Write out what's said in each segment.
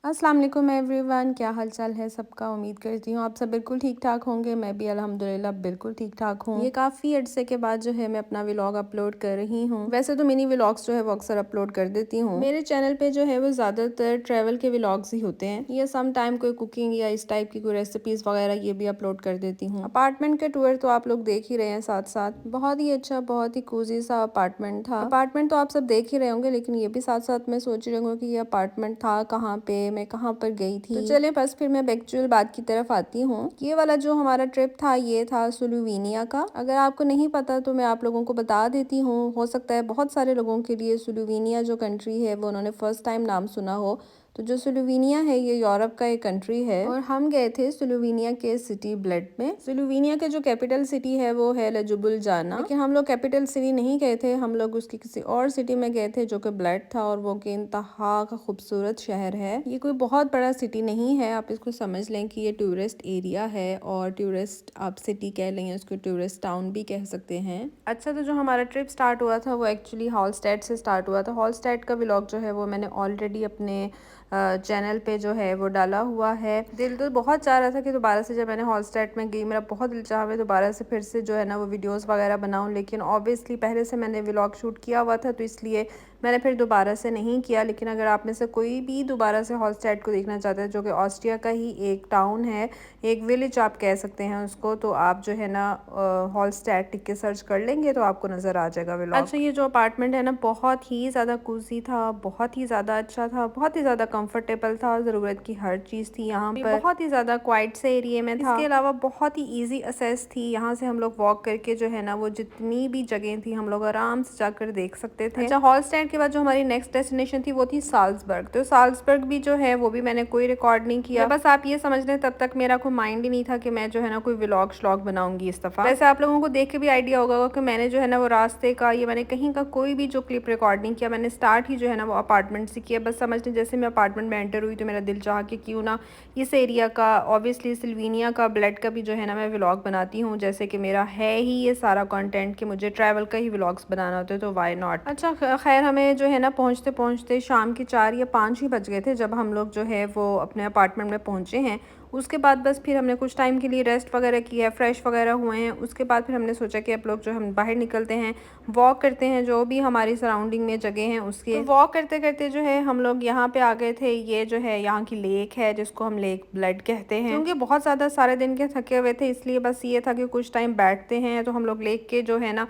अस्सलाम वालेकुम एवरीवन, क्या हाल चाल है सबका। उम्मीद करती हूँ आप सब बिल्कुल ठीक ठाक होंगे। मैं भी अल्हम्दुलिल्लाह बिल्कुल ठीक ठाक हूँ। ये काफ़ी अरसे के बाद जो है मैं अपना व्लॉग अपलोड कर रही हूँ। वैसे तो मिनी व्लॉग्स जो है वो अक्सर अपलोड कर देती हूँ। मेरे चैनल पे जो है वो ज़्यादातर ट्रैवल के व्लॉग्स ही होते हैं, या सम टाइम कोई कुकिंग या इस टाइप की कोई रेसिपीज़ वगैरह ये भी अपलोड कर देती हूँ। अपार्टमेंट के टूर तो आप लोग देख ही रहे हैं साथ साथ। बहुत ही अच्छा, बहुत ही कोजी सा अपार्टमेंट था। अपार्टमेंट तो आप सब देख ही रहे होंगे, लेकिन ये भी साथ साथ मैं सोच रही हूँ कि ये अपार्टमेंट था कहाँ पे, मैं कहाँ पर गई थी। तो चले बस फिर मैं एक्चुअल बात की तरफ आती हूँ। ये वाला जो हमारा ट्रिप था ये था स्लोवेनिया का। अगर आपको नहीं पता तो मैं आप लोगों को बता देती हूँ। हो सकता है बहुत सारे लोगों के लिए स्लोवेनिया जो कंट्री है वो उन्होंने फर्स्ट टाइम नाम सुना हो। तो जो स्लोवेनिया है ये यूरोप का एक कंट्री है, और हम गए थे स्लोवेनिया के सिटी ब्लेड में। स्लोवेनिया के जो कैपिटल सिटी है वो है ljubljana, लेकिन हम लोग कैपिटल सिटी नहीं गए थे, हम लोग उसकी किसी और सिटी में गए थे जो कि ब्लेड था, और वो कि इंतहा का खूबसूरत शहर है। ये कोई बहुत बड़ा सिटी नहीं है, आप इसको समझ लें कि ये टूरिस्ट एरिया है, और टूरिस्ट आप सिटी कह लें, उसको टूरिस्ट टाउन भी कह सकते हैं। अच्छा, तो जो हमारा ट्रिप स्टार्ट हुआ था वो एक्चुअली हॉलस्टेड से स्टार्ट हुआ था। हॉलस्टेड का व्लॉग जो है वो मैंने ऑलरेडी अपने चैनल पे जो है वो डाला हुआ है। दिल तो बहुत चाह रहा था कि दोबारा से, जब मैंने हॉलस्टेड में गई, मेरा बहुत दिल चाह मैं दोबारा से फिर से जो है ना वो वीडियोस वगैरह बनाऊं, लेकिन ऑब्वियसली पहले से मैंने व्लॉग शूट किया हुआ था तो इसलिए मैंने फिर दोबारा से नहीं किया। लेकिन अगर आप में से कोई भी दोबारा से हॉलस्टेड को देखना चाहते हैं, जो कि ऑस्ट्रिया का ही एक टाउन है, एक विलेज आप कह सकते हैं उसको, तो आप जो है ना हॉलस्टेड टिक के सर्च कर लेंगे तो आपको नज़र आ जाएगा व्लॉग। अच्छा, ये जो अपार्टमेंट है ना बहुत ही ज़्यादा कोजी था, बहुत ही ज़्यादा अच्छा था, बहुत ही ज़्यादा कंफर्टेबल था, ज़रूरत की हर चीज़ थी यहाँ पर। बहुत ही ज़्यादा क्वाइट से एरिया में था। इसके अलावा बहुत ही ईजी असेस थी। यहाँ से हम लोग वॉक करके जो है ना वो जितनी भी जगह थी हम लोग आराम से जाकर देख सकते थे। अच्छा, हॉलस्टेड के बाद जो हमारी नेक्स्ट डेस्टिनेशन थी वो थी साल्जबर्ग। तो साल्जबर्ग भी जो है वो भी मैंने कोई रिकॉर्ड नहीं किया, बस आप ये समझ लें तब तक मेरा कोई माइंड ही नहीं था कि मैं जो है ना कोई व्लॉग श्लॉग बनाऊंगी इस दफा। वैसे आप लोगों को देख के भी आइडिया होगा कि मैंने जो है ना वो रास्ते का, ये मैंने कहीं का कोई भी जो क्लिप रिकॉर्ड नहीं किया। मैंने स्टार्ट ही जो है ना वो अपार्टमेंट से किया। बस समझ लें जैसे मैं अपार्टमेंट में एंटर हुई तो मेरा दिल चाह कि क्यों ना इस एरिया का, ऑब्वियसली स्लोवेनिया का, ब्लेड का भी जो है ना मैं व्लॉग बनाती हूँ, जैसे कि मेरा है ही ये सारा कंटेंट कि मुझे ट्रैवल का ही व्लॉग्स बनाना होता है, तो वाई नॉट। अच्छा, खैर हमें जो है ना पहुँचते पहुँचते शाम के 4 या 5 ही बज गए थे जब हम लोग जो है वो अपने अपार्टमेंट में पहुँचे हैं। उसके बाद बस फिर हमने कुछ टाइम के लिए रेस्ट वगैरह किया, फ्रेश वगैरह हुए हैं। उसके बाद फिर हमने सोचा कि अब लोग जो हम बाहर निकलते हैं, वॉक करते हैं जो भी हमारी सराउंडिंग में जगह हैं उसके। तो वॉक करते करते जो है हम लोग यहाँ पे आ गए थे। ये जो है यहाँ की लेक है जिसको हम लेक ब्लेड कहते हैं। क्योंकि बहुत ज़्यादा सारे दिन के थके हुए थे, इसलिए बस ये था कि कुछ टाइम बैठते हैं, तो हम लोग लेक के जो है ना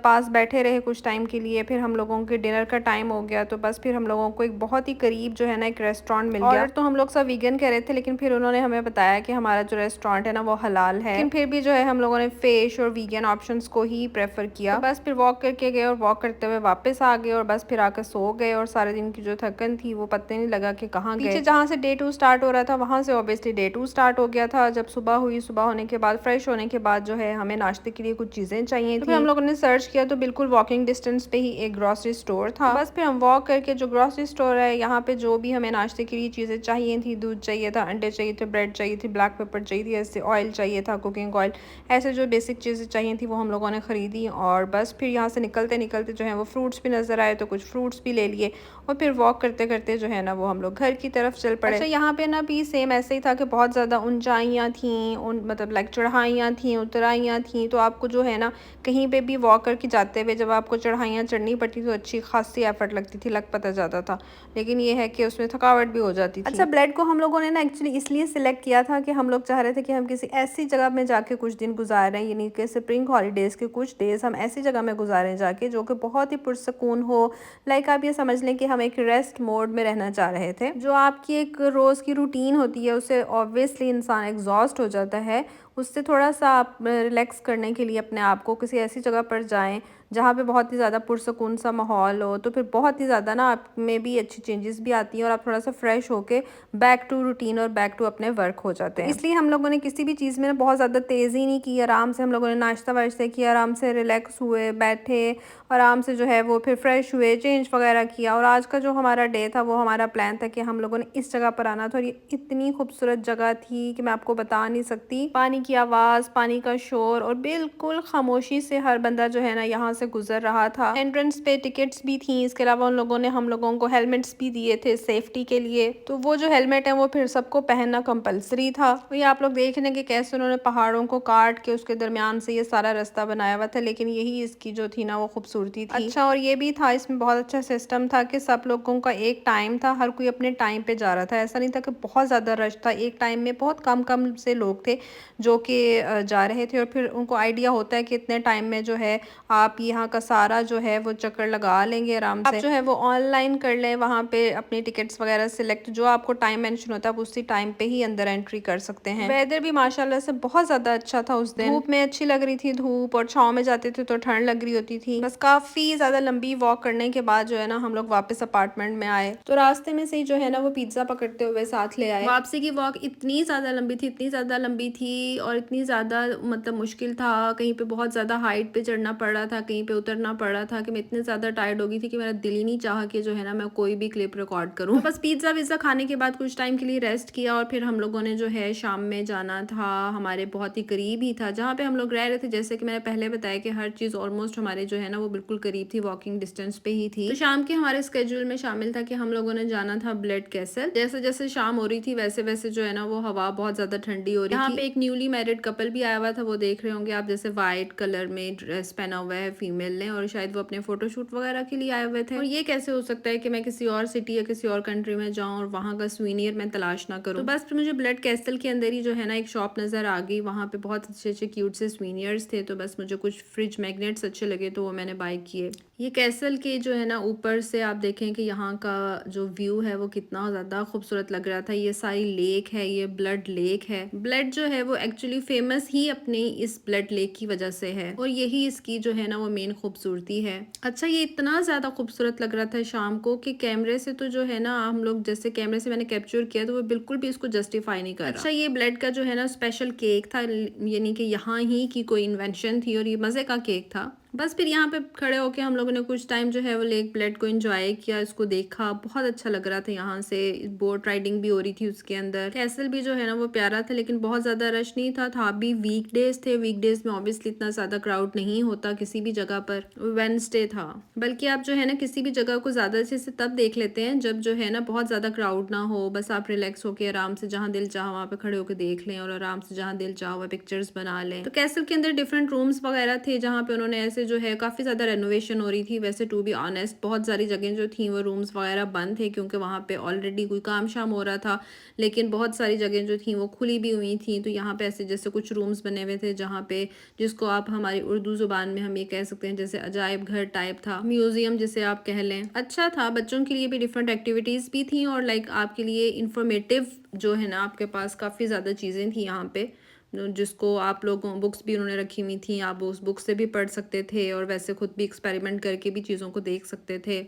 पास बैठे रहे कुछ टाइम के लिए। फिर हम लोगों के डिनर का टाइम हो गया, तो बस फिर हम लोगों को एक बहुत ही करीब जो है ना एक रेस्टोरेंट मिल गया। ऑर्डर तो हम लोग सब वीगन कह रहे थे, लेकिन फिर उन्होंने हमें बताया कि हमारा जो रेस्टोरेंट है ना वो हलाल है, लेकिन फिर भी जो है हम लोगों ने फिश और वीगन ऑप्शंस को ही प्रेफर किया। तो बस फिर वॉक करके गए और वॉक करते हुए वापस आ गए, और बस फिर आकर सो गए, और सारे दिन की जो थकन थी वो पता नहीं लगा कि कहाँ गए। पीछे जहाँ से डे 2 स्टार्ट हो रहा था वहाँ से ऑब्वियसली डे 2 स्टार्ट हो गया था। जब सुबह हुई, सुबह होने के बाद, फ्रेश होने के बाद जो है हमें नाश्ते के लिए कुछ चीज़ें चाहिए थी। हम लोगों ने सर्च किया तो बिल्कुल वॉकिंग डिस्टेंस पे ही एक ग्रोसरी स्टोर था। तो बस फिर हम वॉक करके, जो ग्रोसरी स्टोर है यहाँ पे, जो भी हमें नाश्ते के लिए चीज़ें चाहिए थी, दूध चाहिए था, अंडे चाहिए थे, ब्रेड चाहिए थी, ब्लैक पेपर चाहिए थी, ऐसे ऑयल चाहिए था, कुकिंग ऑयल, ऐसे जो बेसिक चीज़ें चाहिए थी वो हम लोगों ने खरीदी। और बस फिर यहाँ से निकलते निकलते जो है वो फ्रूट्स भी नज़र आए तो कुछ फ्रूट्स भी ले लिए, और फिर वॉक करते करते जो है ना वो हम लोग घर की तरफ चल पड़े। अच्छा, यहाँ पे ना भी सेम ऐसे ही था कि बहुत ज़्यादा ऊंचाइयाँ थी, मतलब लाइक चढ़ाइयाँ थी, उतराइयाँ थी, तो आपको जो है ना कहीं पे भी वॉक करके जाते हुए जब आपको चढ़ाइयाँ चढ़नी पड़ती तो अच्छी खासी एफर्ट लगती थी, लग पता जाता था, लेकिन ये है कि उसमें थकावट भी हो जाती थी। अच्छा, ब्लेड को हम लोगों ने ना एक्चुअली इसलिए सिलेक्ट किया था कि हम लोग चाह रहे थे कि हम किसी ऐसी जगह में जाके कुछ दिन गुजार रहे हैं, यानी कि स्प्रिंग हॉलीडेज़ के कुछ डेज़ हम ऐसी जगह में गुजारें जाके जो कि बहुत ही पुरसकून हो। लाइक आप ये समझ लें कि हम एक रेस्ट मोड में रहना चाह रहे थे। जो आपकी एक रोज़ की रूटीन होती है उससे ऑब्वियसली इंसान एग्जॉस्ट हो जाता है, उससे थोड़ा सा आप रिलैक्स करने के लिए अपने आप को किसी ऐसी जगह पर जाएं जहाँ पे बहुत ही ज़्यादा पुरसकून सा माहौल हो, तो फिर बहुत ही ज़्यादा ना आप में भी अच्छी चेंजेस भी आती हैं, और आप थोड़ा सा फ्रेश होके बैक टू रूटीन और बैक टू अपने वर्क हो जाते हैं। इसलिए हम लोगों ने किसी भी चीज़ में ना बहुत ज़्यादा तेज़ी नहीं की, आराम से हम लोगों ने नाश्ता वाश्ता किया, आराम से रिलैक्स हुए, बैठे, आराम से जो है वो फिर फ्रेश हुए, चेंज वगैरह किया। और आज का जो हमारा डे था वो हमारा प्लान था कि हम लोगों ने इस जगह पर आना था, और ये इतनी खूबसूरत जगह थी कि मैं आपको बता नहीं सकती। पानी की आवाज़, पानी का शोर, और बिल्कुल खामोशी से हर बंदा जो है ना यहाँ से गुजर रहा था। एंट्रेंस पे टिकट्स भी थी, इसके अलावा उन लोगों ने हम लोगों को हेलमेट्स भी दिए थे सेफ्टी के लिए। तो वो जो हेलमेट है वो फिर सबको पहनना कंपलसरी था। तो ये आप लोग देख रहे हैं कि कैसे उन्होंने पहाड़ों को काट के उसके दरमियान से ये सारा रास्ता बनाया हुआ था, लेकिन यही इसकी जो थी ना वो खूबसूरती थी। अच्छा, और ये भी था इसमें बहुत अच्छा सिस्टम था कि सब लोगों का एक टाइम था, हर कोई अपने टाइम पे जा रहा था। ऐसा नहीं था कि बहुत ज़्यादा रश था, एक टाइम में बहुत कम कम से लोग थे जो कि जा रहे थे, और फिर उनको आइडिया होता है कि इतने टाइम में जो है आप यहाँ का सारा जो है वो चक्कर लगा लेंगे आराम से। आप जो है वो ऑनलाइन कर लें, वहाँ पे अपनी टिकट्स वगैरह सिलेक्ट, जो आपको टाइम मेंशन होता है आप उसी टाइम पे ही अंदर एंट्री कर सकते हैं। वेदर भी माशाल्लाह से बहुत ज़्यादा अच्छा था उस दिन। धूप में अच्छी लग रही थी धूप, और छाँव में जाते थे तो ठंड लग रही होती थी। बस काफ़ी ज़्यादा लंबी वॉक करने के बाद जो है ना हम लोग वापस अपार्टमेंट में आए, तो रास्ते में से ही जो है ना वो पिज्ज़ा पकड़ते हुए साथ ले आए। वापसी की वॉक इतनी ज़्यादा लंबी थी, इतनी ज़्यादा लंबी थी, और इतनी ज़्यादा मतलब मुश्किल था। कहीं पे बहुत ज़्यादा हाइट पे चढ़ना पड़ रहा था, कहीं पे उतरना पड़ रहा था, कि मैं इतने ज़्यादा टायर्ड हो गई थी कि मेरा दिल ही नहीं चाहा कि जो है ना मैं कोई भी क्लिप रिकॉर्ड करूँ। तो बस पिज्ज़ा विज़्ज़ा खाने के बाद कुछ टाइम के लिए रेस्ट किया, और फिर हम लोगों ने जो है शाम में जाना था। हमारे बहुत ही करीब ही था जहाँ पे हम लोग रह रहे थे। जैसे कि मैंने पहले बताया कि हर चीज़ ऑलमोस्ट हमारे जो है ना वो बिल्कुल करीब थी, वॉकिंग डिस्टेंस पे ही थी। तो शाम के हमारे स्केड्यूल में शामिल था कि हम लोगों ने जाना था ब्लड कैसल। जैसे जैसे शाम हो रही थी वैसे वैसे जो है ना वो हवा बहुत ज्यादा ठंडी हो रही थी। यहाँ पे एक न्यूली मैरिड कपल भी आया हुआ था, वो देख रहे होंगे आप, जैसे व्हाइट कलर में ड्रेस पहना हुआ है फीमेल ने, और शायद वो अपने फोटोशूट वगैरह के लिए आए हुए थे। और ये कैसे हो सकता है कि मैं किसी और सिटी या किसी और कंट्री में जाऊँ और वहाँ का सुवीनियर मैं तलाश ना करूँ। तो बस फिर मुझे ब्लड कैसल के अंदर ही जो है ना एक शॉप नजर आ गई, वहाँ पे बहुत अच्छे अच्छे क्यूट से सुवीनियर्स थे। तो बस मुझे कुछ फ्रिज मैग्नेट्स अच्छे लगे तो वो मैंने बाय किए। ये कैसल के जो है ना ऊपर से आप देखें कि यहाँ का जो व्यू है वो कितना ज़्यादा खूबसूरत लग रहा था। ये सारी लेक है, ये ब्लड लेक है। ब्लड जो है वो एक्चुअली फेमस ही अपने इस ब्लड लेक की वजह से है, और यही इसकी जो है ना वो मेन खूबसूरती है। अच्छा, ये इतना ज़्यादा खूबसूरत लग रहा था शाम को कि कैमरे से तो जो है ना हम लोग, जैसे कैमरे से मैंने कैप्चर किया तो वो बिल्कुल भी इसको जस्टिफाई नहीं कर रहा। अच्छा, ये ब्लड का जो है ना स्पेशल केक था, यानी कि यहाँ ही की कोई इन्वेंशन थी, और ये मज़े का केक था। बस फिर यहाँ पे खड़े होके हम लोगों ने कुछ टाइम जो है वो लेक ब्लड को एंजॉय किया, इसको देखा, बहुत अच्छा लग रहा था। यहाँ से बोट राइडिंग भी हो रही थी उसके अंदर। कैसल भी जो है ना वो प्यारा था, लेकिन बहुत ज्यादा रश नहीं था भी वीकडेज थे। वीकडेज में ऑब्वियसली इतना ज्यादा क्राउड नहीं होता किसी भी जगह पर। वेडनेसडे था, बल्कि आप जो है ना किसी भी जगह को ज्यादा अच्छे से तब देख लेते हैं जब जो है ना बहुत ज्यादा क्राउड ना हो। बस आप रिलैक्स होके आराम से जहाँ दिल चाह वहाँ पे खड़े होकर देख लें, और आराम से जहाँ दिल चाह वह पिक्चर्स बना लें। तो कैसल के अंदर डिफरेंट रूम्स वगैरह थे जहाँ पे उन्होंने ऐसे जो है काफी ज्यादा रेनोवेशन हो रही थी। वैसे टू बी ऑनेस्ट बहुत सारी जगह जो थी वो रूम्स वगैरह बंद थे, क्योंकि वहाँ पे ऑलरेडी कोई काम शाम हो रहा था। लेकिन बहुत सारी जगह जो थी वो खुली भी हुई थी। तो यहाँ पे ऐसे जैसे कुछ रूम्स बने हुए थे जहाँ पे, जिसको आप हमारी उर्दू जुबान में हम ये कह सकते हैं जैसे अजायब घर टाइप था, म्यूजियम जिसे आप कह लें। अच्छा था, बच्चों के लिए भी डिफरेंट एक्टिविटीज भी थी, और लाइक आपके लिए इंफॉर्मेटिव जो है ना आपके पास काफ़ी ज़्यादा चीज़ें थी यहाँ पे, जिसको आप लोगों, बुक्स भी उन्होंने रखी हुई थी, आप उस बुक से भी पढ़ सकते थे, और वैसे खुद भी एक्सपेरिमेंट करके भी चीज़ों को देख सकते थे।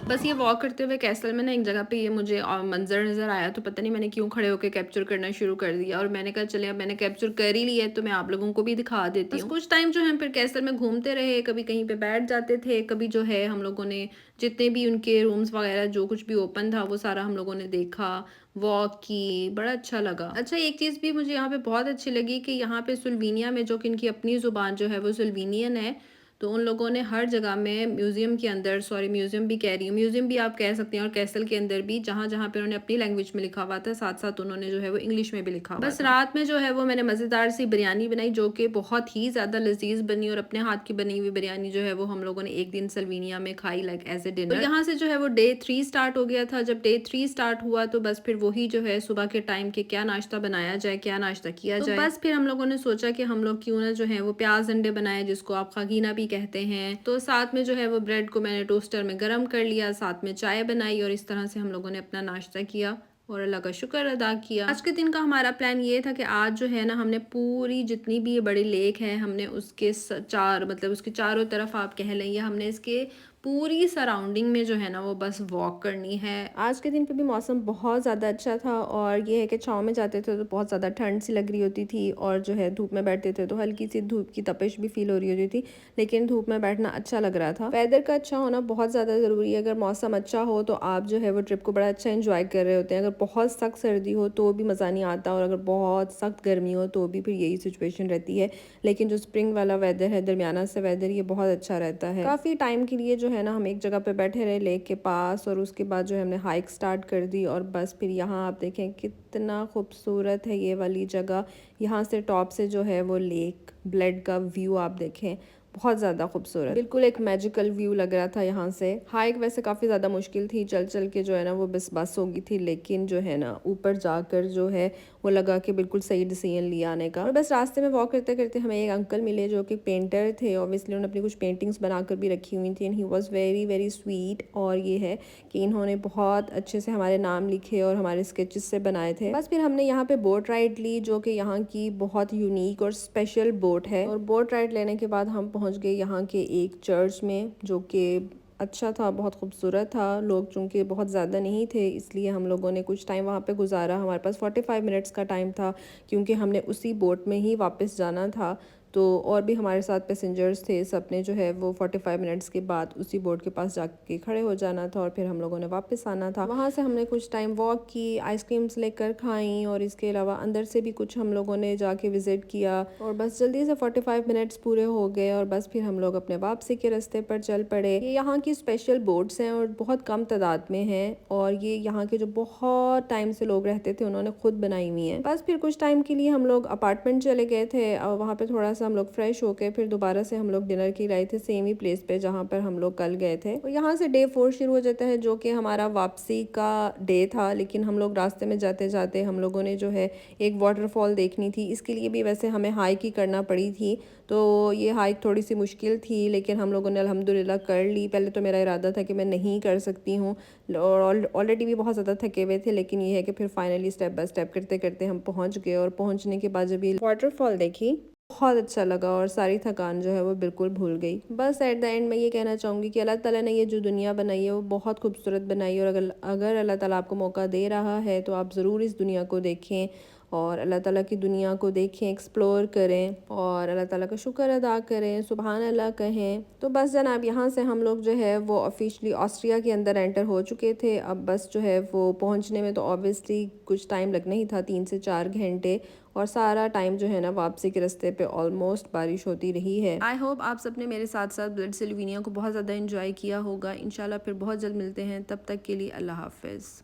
बस ये वॉक करते हुए कैसल में ना एक जगह पे ये मुझे मंजर नज़र आया, तो पता नहीं मैंने क्यों खड़े होकर कैप्चर करना शुरू कर दिया, और मैंने कहा चले अब मैंने कैप्चर कर ही लिया है तो मैं आप लोगों को भी दिखा देती हूँ। कुछ टाइम जो है फिर कैसल में घूमते रहे, कभी कहीं पे बैठ जाते थे, कभी जो है हम लोगों ने जितने भी उनके रूम्स वगैरह जो कुछ भी ओपन था वो सारा हम लोगों ने देखा, वॉक की, बड़ा अच्छा लगा। अच्छा, एक चीज़ भी मुझे यहाँ पे बहुत अच्छी लगी कि यहाँ पे सुल्वीनिया में, जो कि इनकी अपनी ज़ुबान जो है वो सुल्वीनियन है, तो उन लोगों ने हर जगह में म्यूजियम के अंदर, सॉरी म्यूजियम भी कह रही हूँ, म्यूजियम भी आप कह सकते हैं, और कैसल के अंदर भी जहाँ जहाँ पे उन्होंने अपनी लैंग्वेज में लिखा हुआ था साथ साथ उन्होंने जो है वो इंग्लिश में भी लिखा हुआ बस था। रात में जो है वो मैंने मज़ेदार सी बिरयानी बनाई जो कि बहुत ही ज़्यादा लजीज बनी, और अपने हाथ की बनी हुई बिरयानी जो है वो हम लोगों ने एक दिन सल्वीनिया में खाई, लाइक एज ए डिनर। तो यहाँ से जो है वो डे 3 स्टार्ट हो गया था। जब डे 3 स्टार्ट हुआ तो बस फिर वही जो है सुबह के टाइम के क्या नाश्ता बनाया जाए, क्या नाश्ता किया जाए। बस फिर हम लोगों ने सोचा कि हम लोग क्यों ना जो है वो प्याज अंडे बनाए, जिसको आप खागीना भी कहते हैं। तो साथ में जो है वो ब्रेड को मैंने टोस्टर में गर्म कर लिया, साथ में चाय बनाई, और इस तरह से हम लोगों ने अपना नाश्ता किया और अल्लाह का शुक्र अदा किया। आज के दिन का हमारा प्लान ये था कि आज जो है ना हमने पूरी जितनी भी ये बड़ी लेक है हमने उसके चार मतलब उसके चारों तरफ आप कह लें, या हमने इसके पूरी सराउंडिंग में जो है ना वो बस वॉक करनी है। आज के दिन पे भी मौसम बहुत ज़्यादा अच्छा था और ये है कि छाँव में जाते थे तो बहुत ज़्यादा ठंड सी लग रही होती थी और जो है धूप में बैठते थे तो हल्की सी धूप की तपिश भी फील हो रही होती थी, लेकिन धूप में बैठना अच्छा लग रहा था। वेदर का अच्छा होना बहुत ज़्यादा ज़रूरी है। अगर मौसम अच्छा हो तो आप जो है वो ट्रिप को बड़ा अच्छा इंजॉय कर रहे होते हैं। अगर बहुत सख्त सर्दी हो तो भी मज़ा नहीं आता और अगर बहुत सख्त गर्मी हो तो भी फिर यही सिचुएशन रहती है। लेकिन जो स्प्रिंग वाला वेदर है, दरमियाना से वेदर, ये बहुत अच्छा रहता है। काफ़ी टाइम के लिए जो है ना हम एक जगह पे बैठे रहे लेक के पास और उसके बाद जो है हमने हाइक स्टार्ट कर दी और बस फिर यहाँ आप देखें कितना खूबसूरत है ये वाली जगह। यहाँ से टॉप से जो है वो लेक ब्लड का व्यू आप देखें, बहुत ज़्यादा खूबसूरत, बिल्कुल एक मैजिकल व्यू लग रहा था यहाँ से। हाइक वैसे काफ़ी ज़्यादा मुश्किल थी, चल चल के जो है ना वो बस हो गई थी, लेकिन जो है ना ऊपर जाकर जो है वो लगा कि बिल्कुल सही डिसीजन लिया आने का। और बस रास्ते में वॉक करते करते हमें एक अंकल मिले जो कि पेंटर थे। ऑब्वियसली उन्होंने अपनी कुछ पेंटिंग्स बनाकर भी रखी हुई थी and he was very very sweet. और ये है कि इन्होंने बहुत अच्छे से हमारे नाम लिखे और हमारे स्केचेस से बनाए थे। बस फिर हमने यहाँ पे बोट राइड ली जो कि यहाँ की बहुत यूनिक और स्पेशल बोट है। और बोट राइड लेने के बाद हम पहुँच गए यहाँ के एक चर्च में जो कि अच्छा था, बहुत खूबसूरत था। लोग चूँकि बहुत ज़्यादा नहीं थे इसलिए हम लोगों ने कुछ टाइम वहाँ पे गुजारा। हमारे पास 45 मिनट्स का टाइम था क्योंकि हमने उसी बोट में ही वापस जाना था। तो और भी हमारे साथ पैसेंजर्स थे, सब ने जो है वो 45 मिनट्स के बाद उसी बोट के पास जाके खड़े हो जाना था और फिर हम लोगों ने वापस आना था। वहाँ से हमने कुछ टाइम वॉक की, आइसक्रीम्स लेकर खाई और इसके अलावा अंदर से भी कुछ हम लोगों ने जाके विज़िट किया और बस जल्दी से 45 मिनट्स पूरे हो गए और बस फिर हम लोग अपने वापसी के रास्ते पर चल पड़े। ये यहाँ की स्पेशल बोट्स हैं और बहुत कम तादाद में हैं और ये यहाँ के जो बहुत टाइम से लोग रहते थे उन्होंने खुद बनाई हुई हैं। बस फिर कुछ टाइम के लिए हम लोग अपार्टमेंट चले गए थे और वहाँ पे थोड़ा सा हम लोग फ्रेश होके फिर दोबारा से हम लोग डिनर की लाए थे सेम ही प्लेस पे जहाँ पर हम लोग कल गए थे। और यहाँ से डे 4 शुरू हो जाता है जो कि हमारा वापसी का डे था। लेकिन हम लोग रास्ते में जाते जाते हम लोगों ने जो है एक वाटरफॉल देखनी थी, इसके लिए भी वैसे हमें हाइक ही करना पड़ी थी। तो ये हाइक थोड़ी सी मुश्किल थी लेकिन हम लोगों ने अल्हम्दुलिल्लाह कर ली। पहले तो मेरा इरादा था कि मैं नहीं कर सकती हूँ और ऑलरेडी भी बहुत ज़्यादा थके हुए थे, लेकिन ये है कि फिर फाइनली स्टेप बाय स्टेप करते करते हम पहुँच गए और पहुँचने के बाद जब ये वाटरफॉल देखी बहुत अच्छा लगा और सारी थकान जो है वो बिल्कुल भूल गई। बस एट द एंड मैं ये कहना चाहूँगी कि अल्लाह ताला ने ये जो दुनिया बनाई है वो बहुत खूबसूरत बनाई है और अगर अल्लाह ताला आपको मौका दे रहा है तो आप ज़रूर इस दुनिया को देखें और अल्लाह ताला की दुनिया को देखें, एक्सप्लोर करें और अल्लाह ताला का शुक्र अदा करें, सुबहान अल्लाह कहें। तो बस जनाब यहाँ से हम लोग जो है वो ऑफिशियली ऑस्ट्रिया के अंदर एंटर हो चुके थे। अब बस जो है वो पहुँचने में तो ऑब्वियसली कुछ टाइम लगना ही था, 3 से 4 घंटे, और सारा टाइम जो है ना वापसी के रास्ते पे ऑलमोस्ट बारिश होती रही है। आई होप आप सबने मेरे साथ साथ ब्लड सिल्वेनिया को बहुत ज़्यादा इंजॉय किया होगा। इंशाल्लाह फिर बहुत जल्द मिलते हैं, तब तक के लिए अल्लाह हाफिज़।